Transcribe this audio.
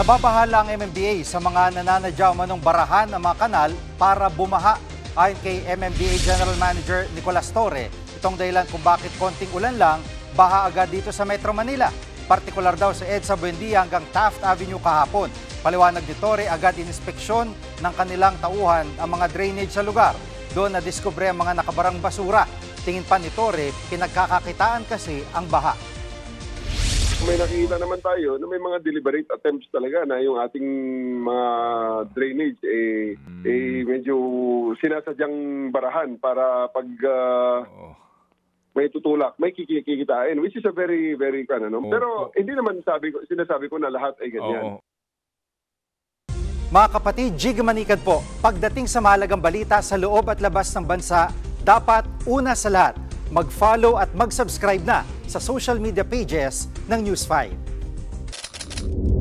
Nababahala ang MMDA sa mga nananadya manong barahan ng mga kanal para bumaha. Ayon kay MMDA General Manager Nicolas Torre, itong dahilan kung bakit konting ulan lang, baha agad dito sa Metro Manila. Partikular daw sa EDSA Buendia hanggang Taft Avenue kahapon. Paliwanag ni Torre, agad inspeksyon ng kanilang tauhan ang mga drainage sa lugar. Doon nadiskubre ang mga nakabarang basura. Tingin pa ni Torre, pinagkakakitaan kasi ang baha. May nakikita naman tayo na may mga deliberate attempts talaga na yung ating mga drainage medyo sinasadyang barahan para pag may tutulak, may kikitain, which is a very, very Pero hindi naman sinasabi ko na lahat ay ganyan. Mga kapatid, Jig Manikad po, pagdating sa mahalagang balita sa loob at labas ng bansa, dapat una sa lahat, mag-follow at mag-subscribe na sa social media pages ng News 5.